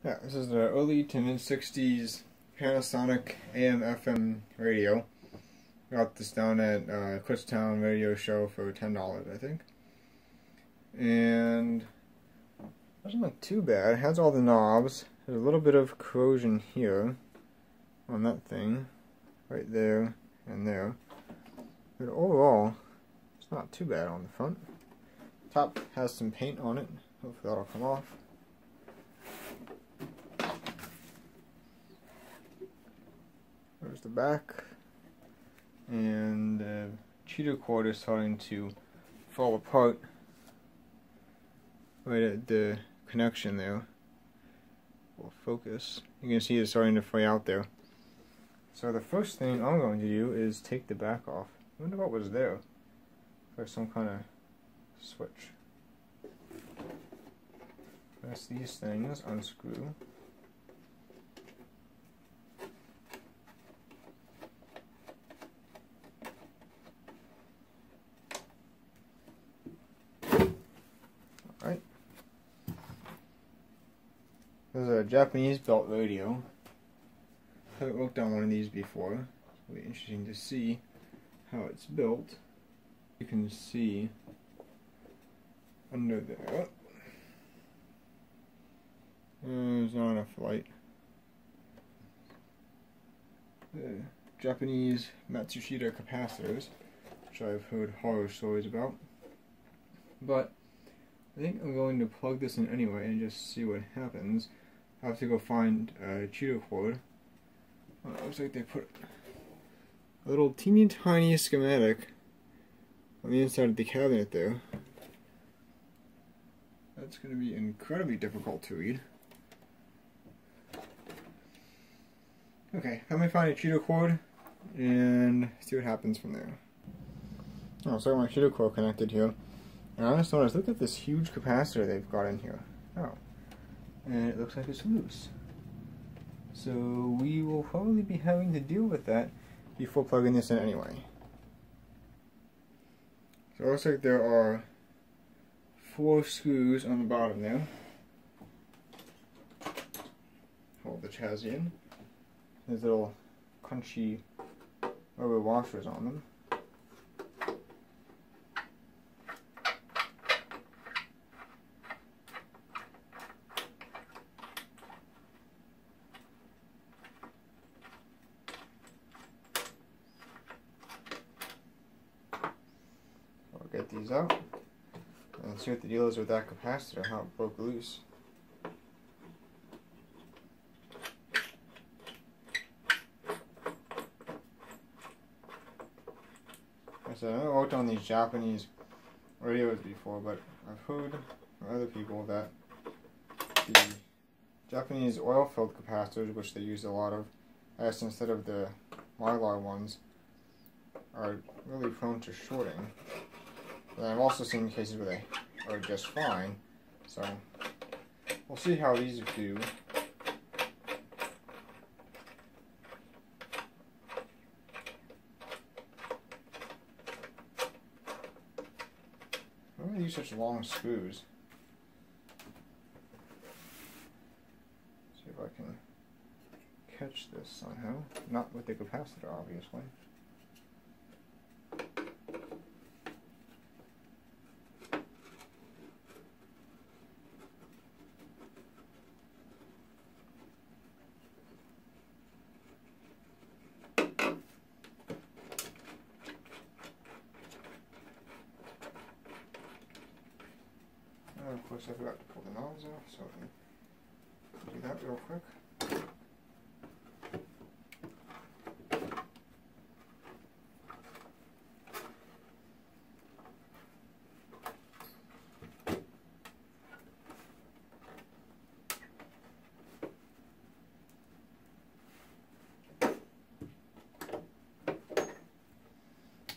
Yeah, this is the early to mid-60s Panasonic AM FM radio. Got this down at Kutztown Radio Show for $10, I think. And it doesn't look too bad. It has all the knobs. There's a little bit of corrosion here on that thing, right there and there. But overall, it's not too bad on the front. Top has some paint on it. Hopefully that'll come off. There's the back, and the cheater cord is starting to fall apart right at the connection there. We'll focus. You can see it's starting to fray out there. So the first thing I'm going to do is take the back off. I wonder what was there. There's some kind of switch. Press these things, unscrew. Alright. There's a Japanese belt radio. I haven't worked on one of these before. It'll be interesting to see how it's built. You can see under there. There's not enough light. The Japanese Matsushita capacitors, which I've heard horror stories about. But I think I'm going to plug this in anyway and just see what happens. I have to go find a cheater cord. It looks like they put a little teeny tiny schematic on the inside of the cabinet there. That's going to be incredibly difficult to read. Okay, let me find a cheater cord and see what happens from there. Oh, so I got my cheater cord connected here. And I just noticed, look at this huge capacitor they've got in here. Oh. And it looks like it's loose. So we will probably be having to deal with that before plugging this in anyway. So it looks like there are 4 screws on the bottom there. Hold the chassis in. There's little crunchy rubber washers on them. I'll get these out and see what the deal is with that capacitor, how it broke loose. So I've never worked on these Japanese radios before, but I've heard from other people that the Japanese oil-filled capacitors, which they use a lot of, I guess instead of the Mylar ones, are really prone to shorting. And I've also seen cases where they are just fine, so we'll see how these do. Why do they use such long screws? See if I can catch this somehow. Not with the capacitor, obviously. Of course, I forgot to pull the knobs off, so I can do that real quick.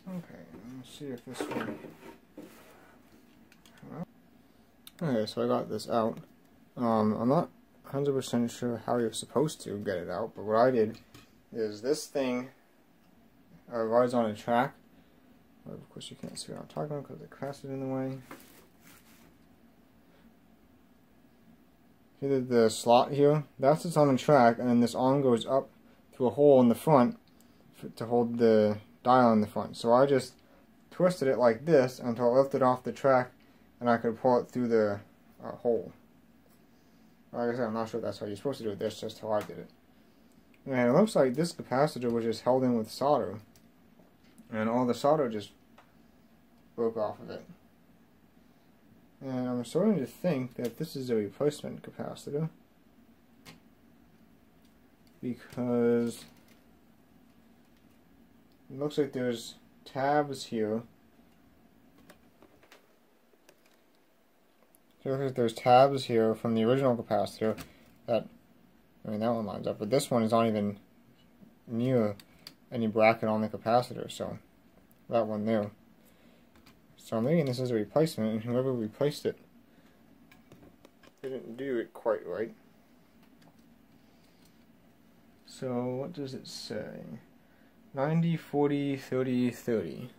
Okay, let's see if this one. Okay, so I got this out. I'm not 100% sure how you're supposed to get it out, but what I did is this thing rides on a track. Of course you can't see what I'm talking about because the capacitor's in the way. See the slot here? That's what's on the track, and then this arm goes up to a hole in the front to hold the dial in the front. So I just twisted it like this until I lifted off the track and I could pull it through the hole. Like I said, I'm not sure if that's how you're supposed to do it. That's just how I did it. And it looks like this capacitor was just held in with solder, and all the solder just broke off of it. And I'm starting to think that this is a replacement capacitor, because it looks like there's tabs here. So it looks like there's tabs here from the original capacitor that, I mean, that one lines up, but this one is not even near any bracket on the capacitor, so that one there. So I'm thinking this is a replacement, and whoever replaced it didn't do it quite right. So what does it say? 90, 40, 30, 30.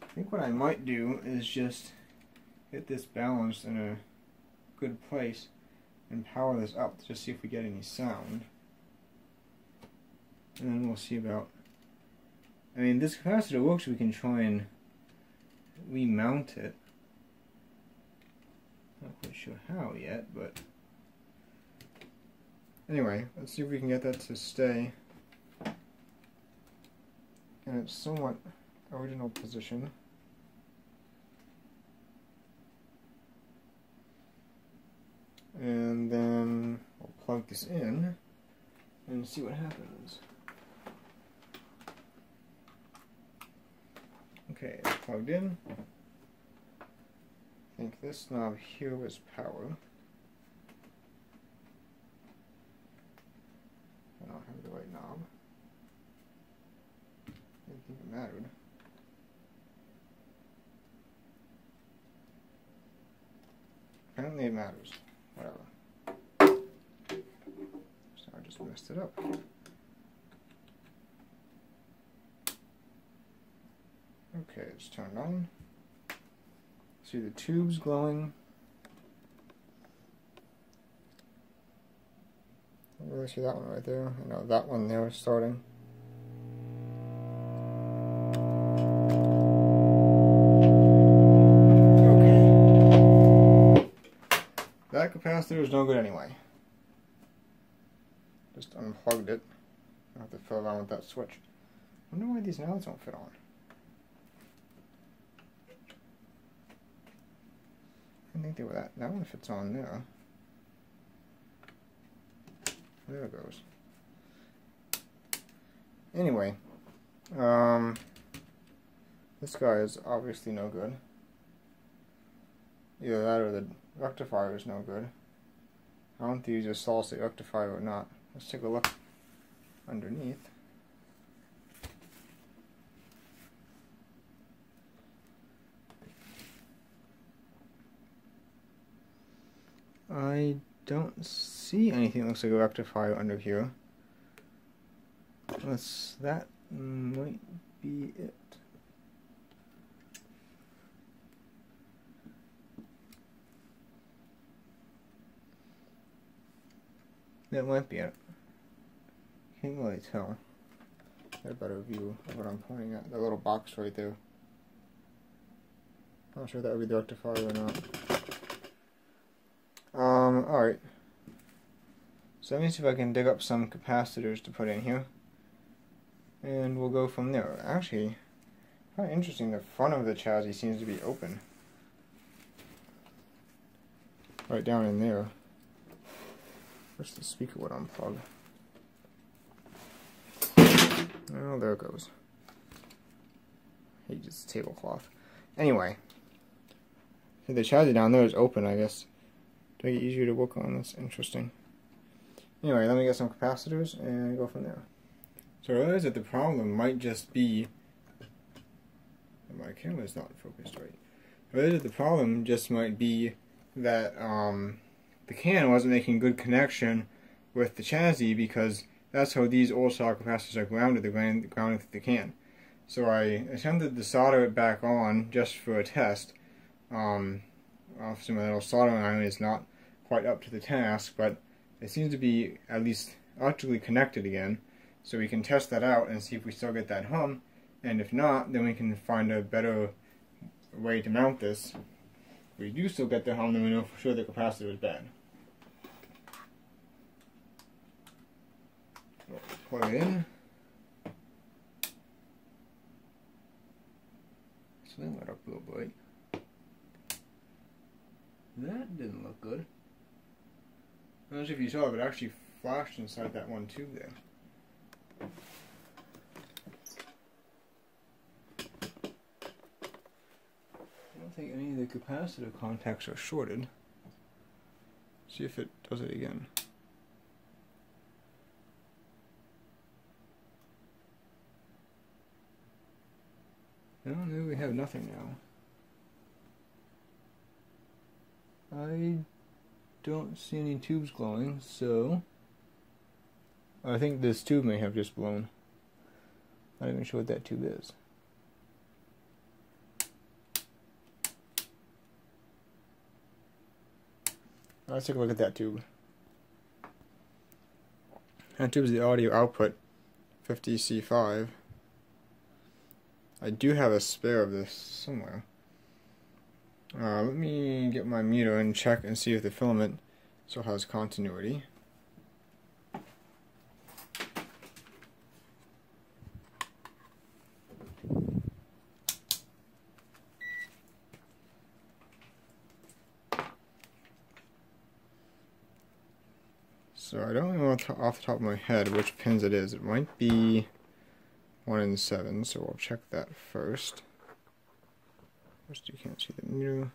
I think what I might do is just get this balanced in a good place and power this up to just see if we get any sound. And then we'll see about... I mean, this capacitor works, we can try and remount it. Not quite sure how yet, but... Anyway, let's see if we can get that to stay in its somewhat original position. And then I'll plug this in and see what happens. Okay, it's plugged in. I think this knob here was power. I don't have the right knob. I didn't think it mattered. Apparently it matters. Whatever. So I just messed it up. Okay, it's turned on. See the tubes glowing. You really see that one right there? I know that one there is starting. Okay. That capacitor is no good anyway. Just unplugged it. I have to fill it on with that switch. I wonder why these nails don't fit on. I think they were that. That one fits on there. There it goes. Anyway, this guy is obviously no good. Either that or the rectifier is no good. I don't know if you use a solid state rectifier or not. Let's take a look underneath. I don't see anything that looks like a rectifier under here. Unless that might be it. That might be it. Can't really tell. Get a better view of what I'm pointing at. The little box right there. Not sure if that would be the rectifier or not. Alright. So let me see if I can dig up some capacitors to put in here. And we'll go from there. Actually, quite interesting, the front of the chassis seems to be open. Right down in there. Where's the speaker would unplug? Oh, there it goes. He just tablecloth. Anyway. So the chassis down there is open, I guess. To make it easier to work on. That's interesting. Anyway, let me get some capacitors and go from there. So I realize that the problem might just be that my camera's not focused right. I realize that the problem just might be that the can wasn't making good connection with the chassis, because that's how these old style capacitors are grounded. They're grounded through the can. So I attempted to solder it back on just for a test. obviously my little soldering iron is not quite up to the task, but it seems to be at least electrically connected again, so we can test that out and see if we still get that hum, and if not, then we can find a better way to mount this. If we do still get the hum, then we know for sure the capacitor is bad. So, plug it in. So that lit up a little bright. That didn't look good. I'm not sure if you saw it, but it actually flashed inside that one tube there. I don't think any of the capacitor contacts are shorted. See if it does it again. No, there we have nothing now. I don't see any tubes glowing, so I think this tube may have just blown. I'm not even sure what that tube is. Let's take a look at that tube. That tube is the audio output, 50C5. I do have a spare of this somewhere. Let me get my meter and check and see if the filament still has continuity. So I don't know off the top of my head which pins it is. It might be 1 and 7, so we'll check that first. First, you can't see the meter.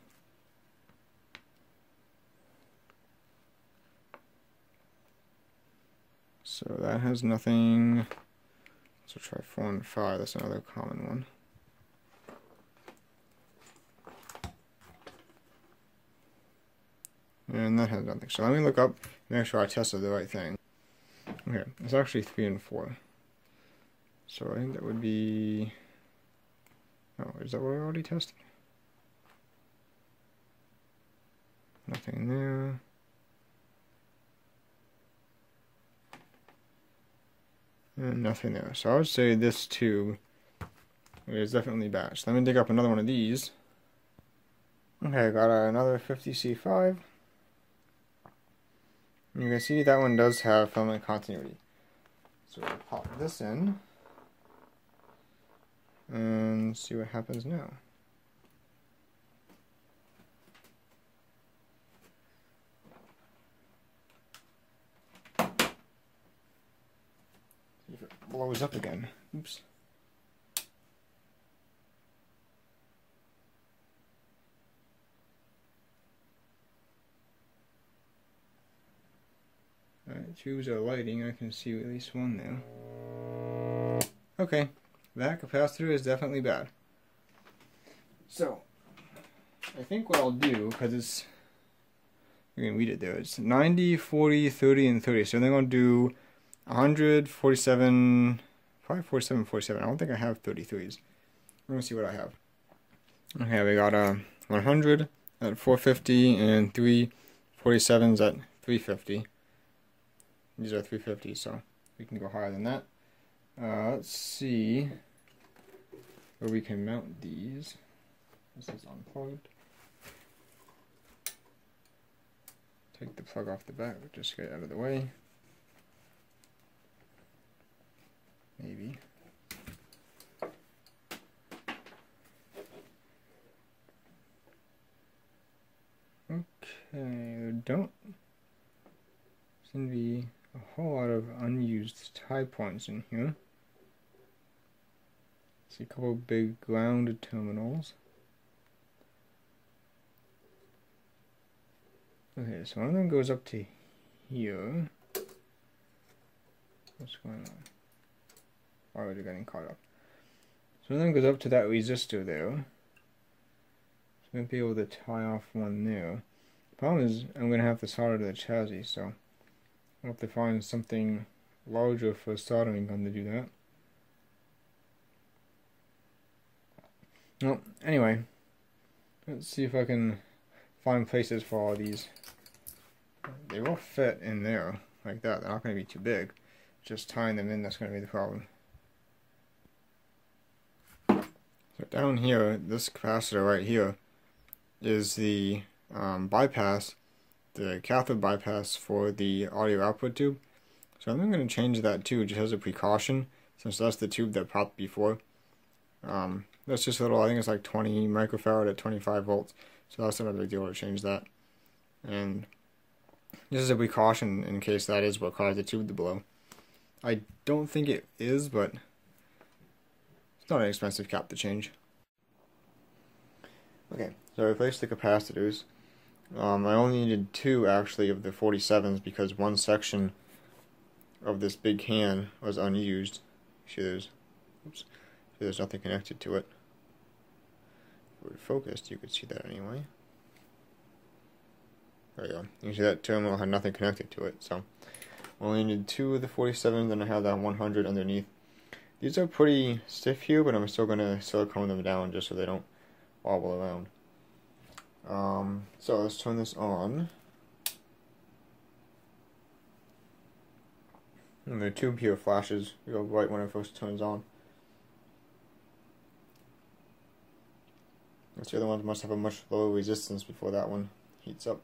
So that has nothing. So try 4 and 5. That's another common one. And that has nothing. So let me look up, make sure I tested the right thing. Okay, it's actually 3 and 4. So I think that would be. Oh, is that what we already tested? Nothing there. And nothing there. So I would say this tube is definitely bad. So let me dig up another one of these. Okay, I got another 50C5. You can see that one does have filament continuity. So we'll pop this in and see what happens now. See if it blows up again. Oops. Alright, tubes are lighting. I can see at least one there. Okay, that capacitor is definitely bad. So, I think what I'll do, because it's, you can read it there, it's 90, 40, 30, and 30. So they're going to do 100, 47, probably 47, 47. I don't think I have 33s. We're going to see what I have. Okay, we got 100 at 450 and 3 47s at 350. These are 350, so we can go higher than that. Let's see where we can mount these. This is unplugged. Take the plug off the back, just get it out of the way. Maybe. Okay, there don't seem to be a whole lot of unused tie points in here. See a couple of big ground terminals. Okay, so one of them goes up to here. What's going on? Why was it getting caught up? So one of them goes up to that resistor there. So I'm going to be able to tie off one there. The problem is I'm going to have to solder to the chassis, so I'll have to find something larger for a soldering gun to do that. Well, anyway, let's see if I can find places for all these. They will fit in there like that. They're not going to be too big. Just tying them in, that's going to be the problem. So down here, this capacitor right here is the bypass, the cathode bypass for the audio output tube. So I'm going to change that too, just as a precaution, since that's the tube that popped before. That's just a little, I think it's like 20 microfarad at 25 volts, so that's not a big deal to change that. And this is a precaution in case that is what caused the tube to blow. I don't think it is, but it's not an expensive cap to change. Okay, so I replaced the capacitors. I only needed 2 actually of the 47s because one section of this big can was unused. See, there's nothing connected to it. If it were focused, you could see that anyway. There you go. You can see that terminal had nothing connected to it, so I only needed 2 of the 47s, and I have that 100 underneath. These are pretty stiff here, but I'm still going to silicone them down just so they don't wobble around. So let's turn this on. And the tube here flashes, you go right when it first turns on. The other ones must have a much lower resistance before that one heats up.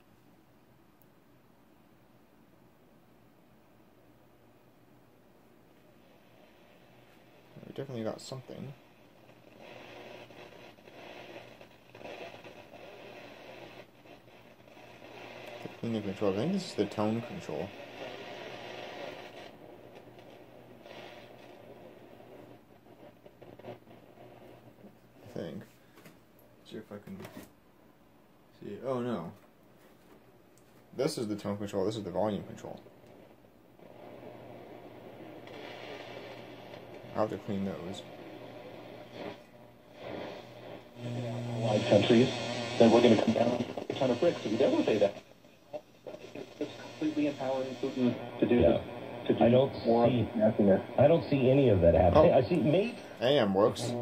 We definitely got something. The cleaner control. I think this is the tone control. I think. See if I can see. Oh no. This is the tone control. This is the volume control. I'll have to clean those. Allied countries, then we're going to come down a ton of bricks. If you never say that, it's completely empowering Putin to do this. To do I don't see any of that happening. Oh. I see me. AM works.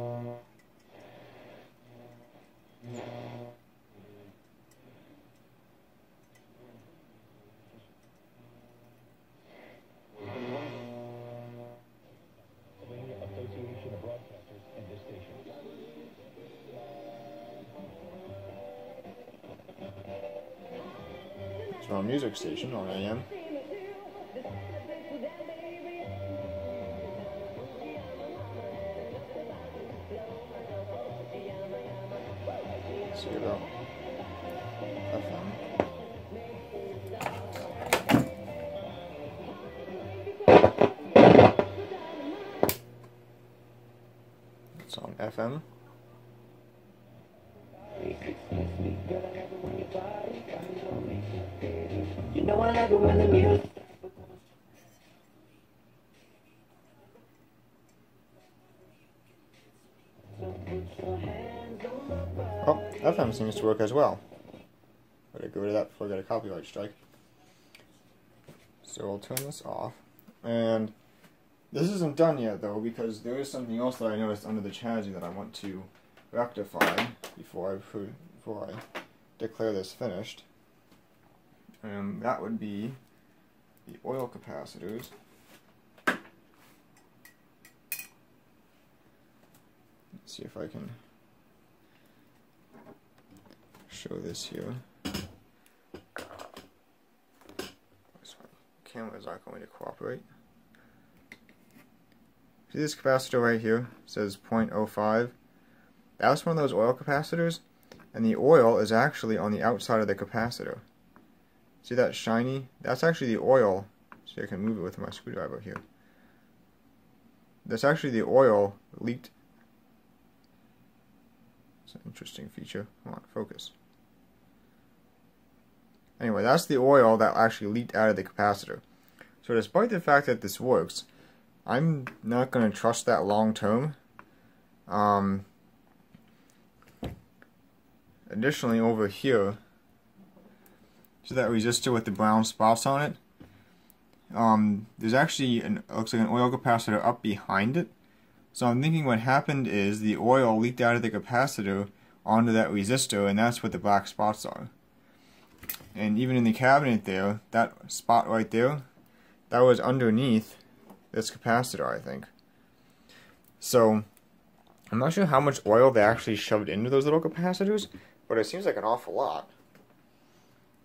It's our music station on AM. Let's see about FM. It's on FM. You know I love it when the music. Oh, FM seems to work as well. Better get rid of that before I get a copyright strike. So we'll turn this off. And this isn't done yet though, because there is something else that I noticed under the chassis that I want to rectify before I declare this finished. And that would be the oil capacitors. Let's see if I can show this here. Camera's not going to cooperate. See this capacitor right here? It says 0.05. That's one of those oil capacitors, and the oil is actually on the outside of the capacitor. See that shiny? That's actually the oil. See, I can move it with my screwdriver here. That's actually the oil leaked. It's an interesting feature. Come on, focus. Anyway, that's the oil that actually leaked out of the capacitor. So despite the fact that this works, I'm not going to trust that long term. Additionally, over here, see that resistor with the brown spots on it? There's actually looks like an oil capacitor up behind it. So I'm thinking what happened is the oil leaked out of the capacitor onto that resistor, and that's what the black spots are. And even in the cabinet there, that spot right there, that was underneath this capacitor, I think. So, I'm not sure how much oil they actually shoved into those little capacitors, but it seems like an awful lot.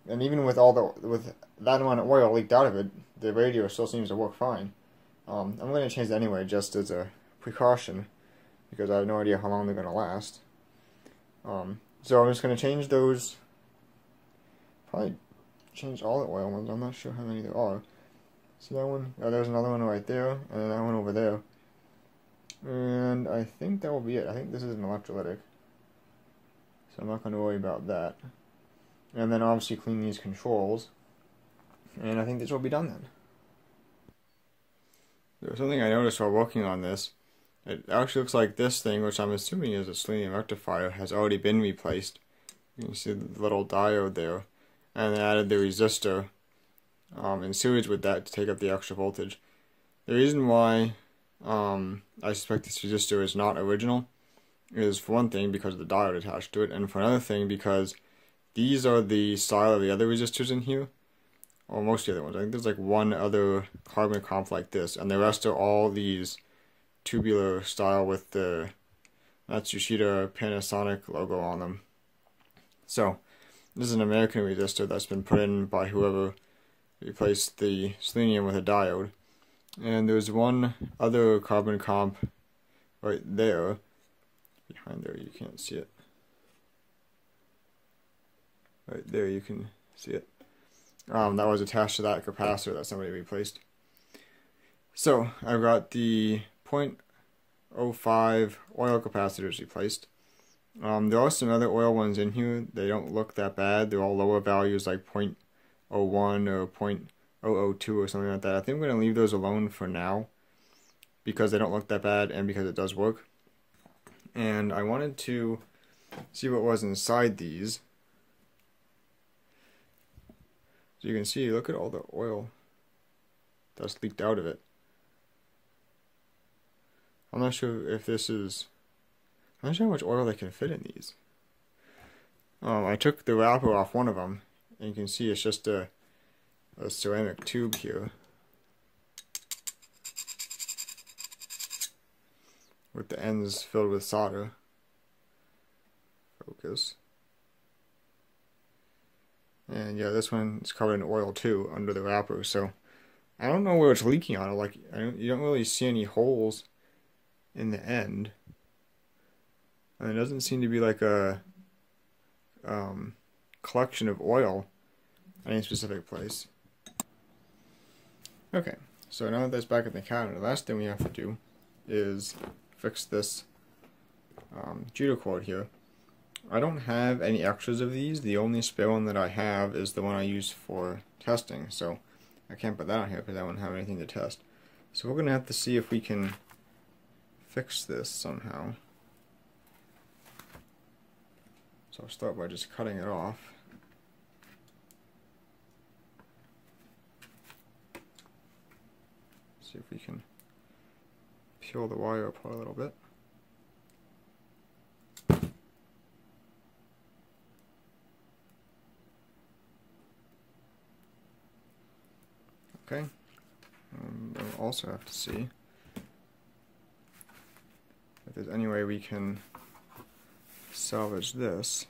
And even with that amount of oil leaked out of it, the radio still seems to work fine. I'm going to change that anyway, just as a precaution, because I have no idea how long they're going to last. So I'm just going to change those. Probably change all the oil ones. I'm not sure how many there are. See that one? Oh, there's another one right there, and then that one over there. And I think that will be it. I think this is an electrolytic, so I'm not going to worry about that. And then obviously clean these controls, and I think this will be done then. There was something I noticed while working on this. It actually looks like this thing, which I'm assuming is a selenium rectifier, has already been replaced. You can see the little diode there, and they added the resistor in series with that to take up the extra voltage. The reason why I suspect this resistor is not original is, for one thing, because of the diode attached to it, and for another thing, because these are the style of the other resistors in here, or most of the other ones. I think there's like one other carbon comp like this, and the rest are all these tubular style with the Matsushita Panasonic logo on them. So, this is an American resistor that's been put in by whoever replaced the selenium with a diode. And there's one other carbon comp right there. Behind there, you can't see it. Right there, you can see it. That was attached to that capacitor that somebody replaced. So, I've got the 0.05 oil capacitors replaced. There are some other oil ones in here. They don't look that bad. They're all lower values like 0.01 or 0.002 or something like that. I think I'm going to leave those alone for now because they don't look that bad and because it does work. And I wanted to see what was inside these. So you can see, look at all the oil that's leaked out of it. I'm not sure if this is... I'm not sure how much oil they can fit in these. I took the wrapper off one of them, and you can see it's just a ceramic tube here with the ends filled with solder. Focus. And yeah, this one is covered in oil too under the wrapper, so I don't know where it's leaking on it. Like, you don't really see any holes in the end. And it doesn't seem to be like a collection of oil in any specific place. Okay, so now that that's back in the cabinet, the last thing we have to do is fix this judo cord here. I don't have any extras of these. The only spare one that I have is the one I use for testing, so I can't put that on here because I won't have anything to test. So we're going to have to see if we can fix this somehow. So I'll start by just cutting it off. See if we can peel the wire apart a little bit. Okay, we'll also have to see if there's any way we can salvage this.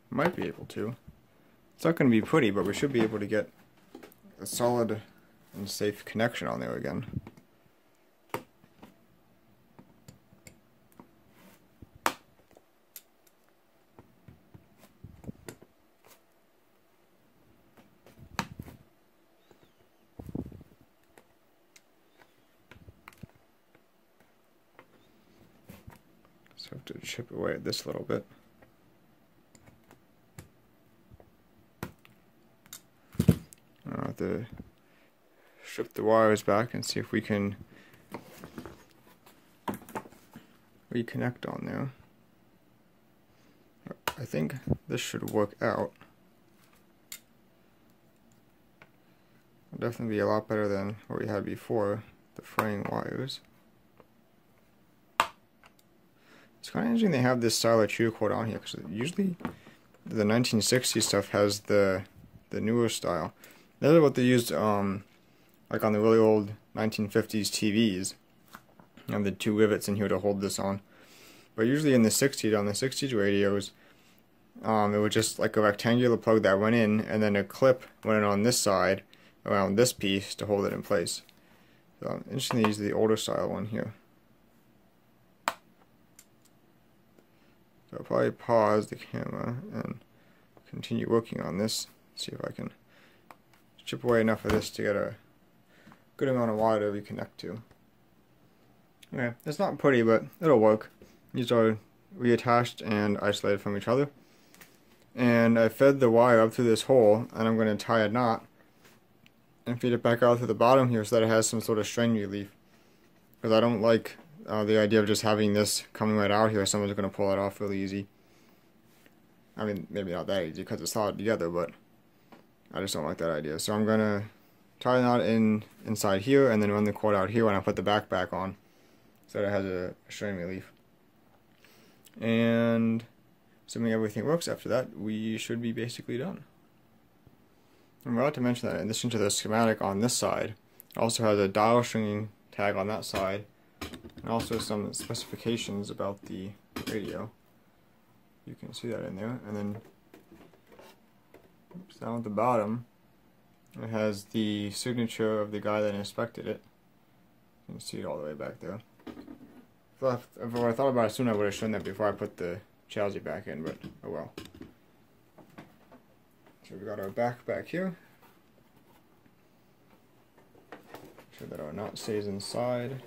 Might be able to. It's not going to be pretty, but we should be able to get a solid and safe connection on there again. So I have to chip away at this a little bit. to strip the wires back and see if we can reconnect on there. I think this should work out. It'll definitely be a lot better than what we had before, the fraying wires. It's kind of interesting they have this style of chew cord on here, because usually the 1960s stuff has the newer style. This is what they used like on the really old 1950s TVs. You have the two rivets in here to hold this on. But usually in the 60s, on the 60s radios, it was just like a rectangular plug that went in, and then a clip went in on this side around this piece to hold it in place. So I'm interested to use the older style one here. So I'll probably pause the camera and continue working on this. See if I can chip away enough of this to get a good amount of wire to reconnect to. Okay, it's not pretty, but it'll work. These are reattached and isolated from each other. And I fed the wire up through this hole, and I'm going to tie a knot and feed it back out through the bottom here so that it has some sort of strain relief. Because I don't like the idea of just having this coming right out here. Someone's going to pull it off really easy. I mean, maybe not that easy because it's solid together, but I just don't like that idea. So I'm going to tie the knot inside here and then run the cord out here when I put the back on so that it has a strain relief. And assuming everything works after that, we should be basically done. I'm about to mention that in addition to the schematic on this side, it also has a dial stringing tag on that side, and also some specifications about the radio. You can see that in there, and then down at the bottom, it has the signature of the guy that inspected it. You can see it all the way back there. If I thought about it soon, I would have shown that before I put the chassis back in, but oh well. So we got our back here. Make sure that our knot stays inside.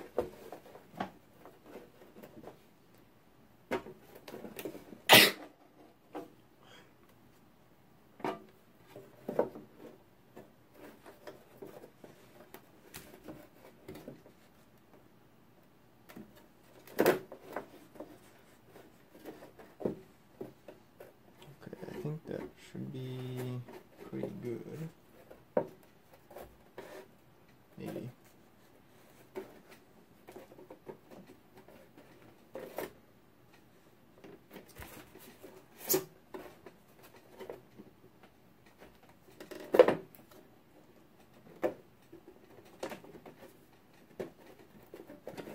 I think that should be pretty good. Maybe.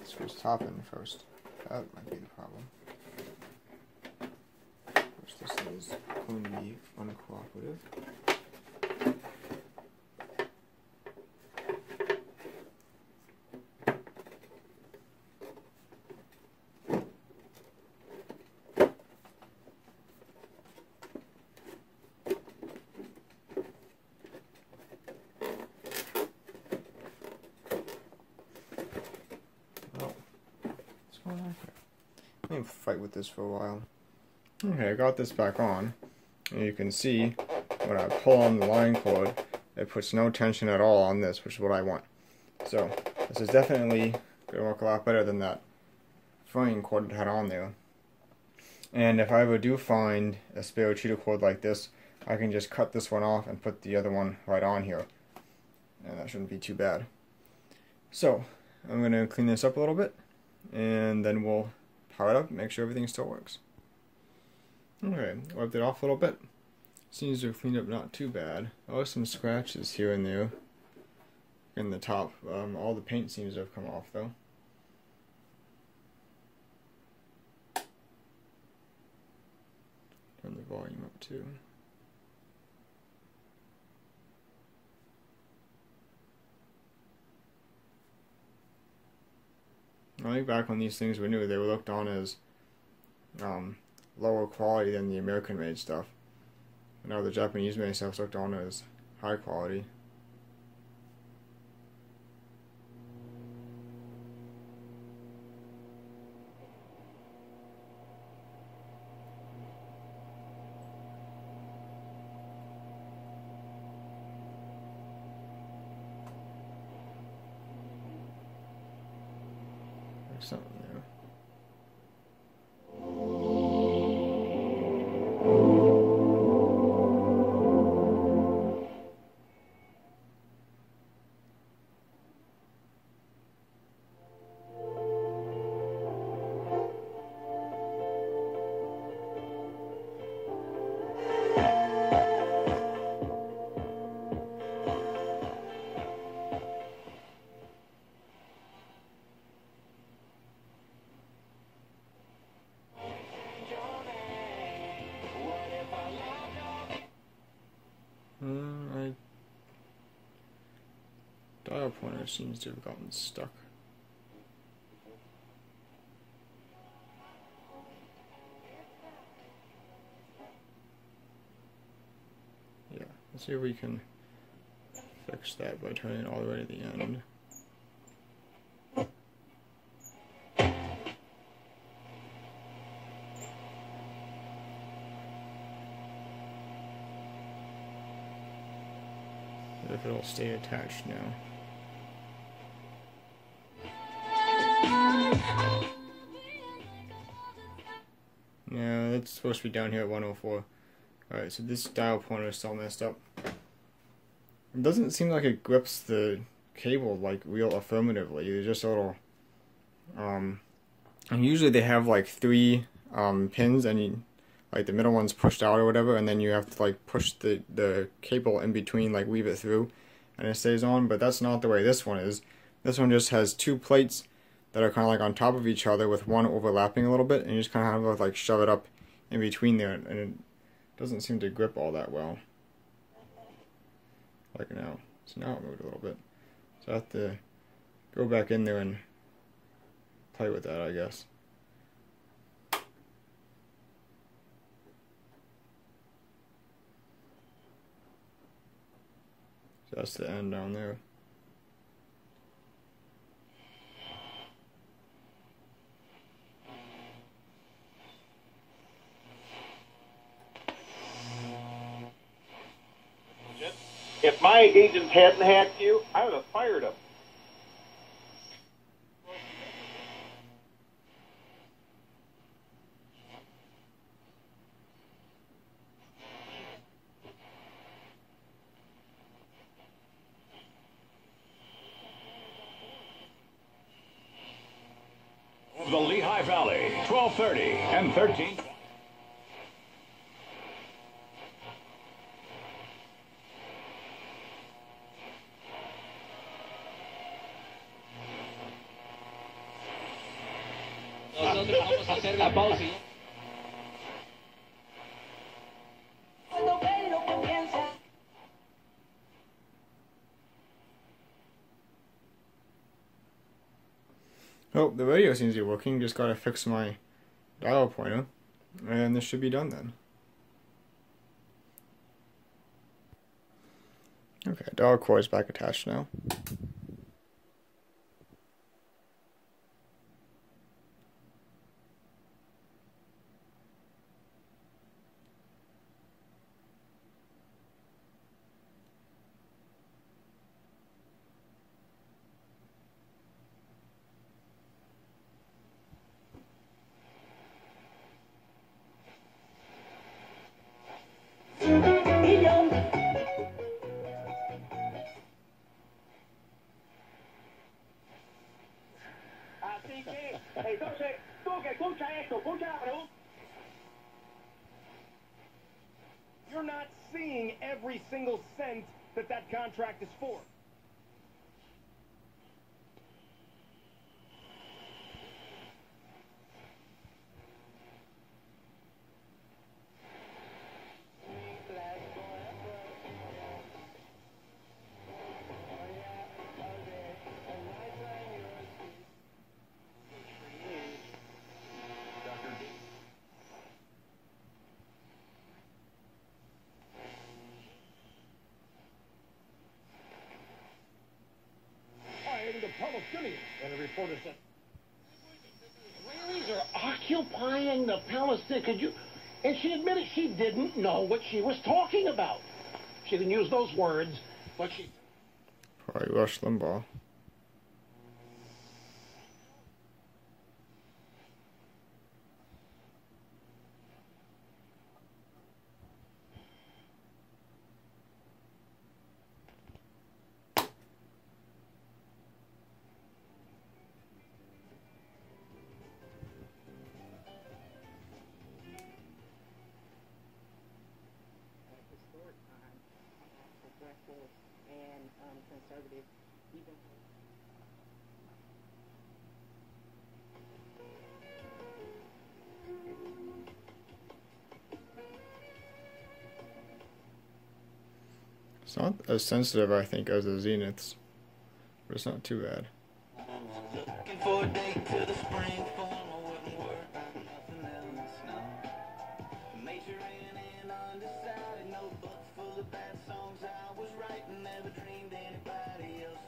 Screw the top in first. That might be the problem. This is going to be uncooperative. Oh, what's going on here? I'm going to fight with this for a while. Okay, I got this back on, and you can see when I pull on the line cord, it puts no tension at all on this, which is what I want. So, this is definitely going to work a lot better than that fraying cord it had on there. And if I ever do find a spare cheater cord like this, I can just cut this one off and put the other one right on here. And that shouldn't be too bad. So, I'm going to clean this up a little bit, and then we'll power it up and make sure everything still works. Okay, wiped it off a little bit. Seems to have cleaned up not too bad. There are some scratches here and there in the top. All the paint seems to have come off though. Turn the volume up too. I think back when these things were new, they were looked on as lower quality than the American made stuff. And now the Japanese made stuff looked on as high quality. There's something there. My dial pointer seems to have gotten stuck. Yeah, let's see if we can fix that by turning it all the way to the end. If it'll stay attached now. No, that's supposed to be down here at 104. Alright, so this dial pointer is still messed up. It doesn't seem like it grips the cable like real affirmatively. It's just a little and usually they have like 3 pins, and like the middle one's pushed out or whatever, and then you have to like push the cable in between, like weave it through, and it stays on. But that's not the way this one is. This one just has 2 plates that are kind of like on top of each other with one overlapping a little bit, and you just kind of have to like shove it up in between there, and it doesn't seem to grip all that well. Like now. So now it moved a little bit. So I have to go back in there and play with that, I guess. So that's the end down there. If my agents hadn't hacked you, I would have fired them. The Lehigh Valley, 1230 and 13. Nosotros vamos a hacer la pausa. Oh, the radio seems to be working. Just gotta fix my dial pointer, and this should be done then. Okay, dial cord is back attached now. Entonces, tú que escucha esto, escucha la pregunta. You're not seeing every single cent that contract is for. The Palestinians, and the reporter said, Israelis are occupying the Palestinians. And she admitted she didn't know what she was talking about. She didn't use those words, but she... Probably Rush Limbaugh. It's not as sensitive, I think, as the Zeniths, but it's not too bad. Looking for a date to the spring form, I wouldn't work on nothing else, no. Majoring in undecided, notebook full of bad songs I was writing, never dreamed anybody else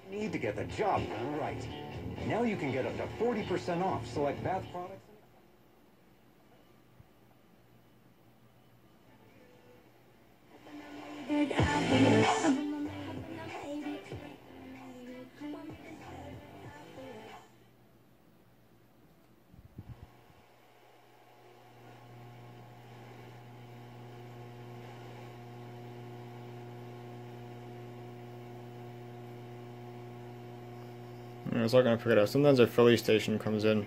would. Need to get the job done right. Now you can get up to 40% off select bath products. I was not going to pick it up. Sometimes a Philly station comes in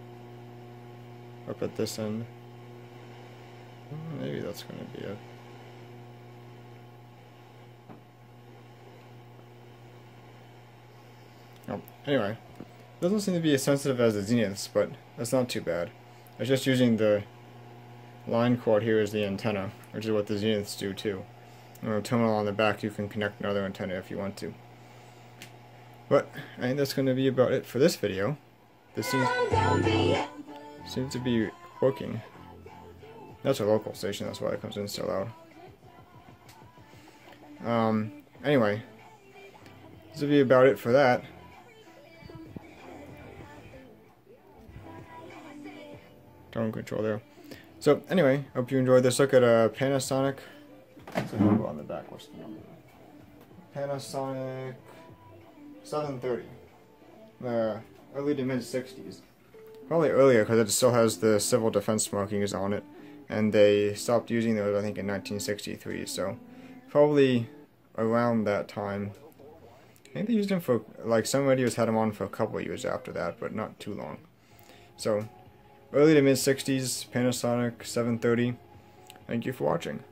up at this end. Maybe that's going to be it. Oh, anyway, it doesn't seem to be as sensitive as the Zeniths, but that's not too bad. It's just using the line cord here as the antenna, which is what the Zeniths do too. And with a terminal on the back, you can connect another antenna if you want to. But I think that's going to be about it for this video. This seems to be working. That's a local station, that's why it comes in so loud. Anyway, this will be about it for that. Tone control there. So anyway, hope you enjoyed this look at a Panasonic. What's the number on the back? What's the number? Panasonic 730. Early to mid 60s. Probably earlier because it still has the civil defense markings on it, and they stopped using those I think in 1963. So probably around that time. I think they used them for, like, some radios had them on for a couple of years after that, but not too long. So early to mid 60s Panasonic 730. Thank you for watching.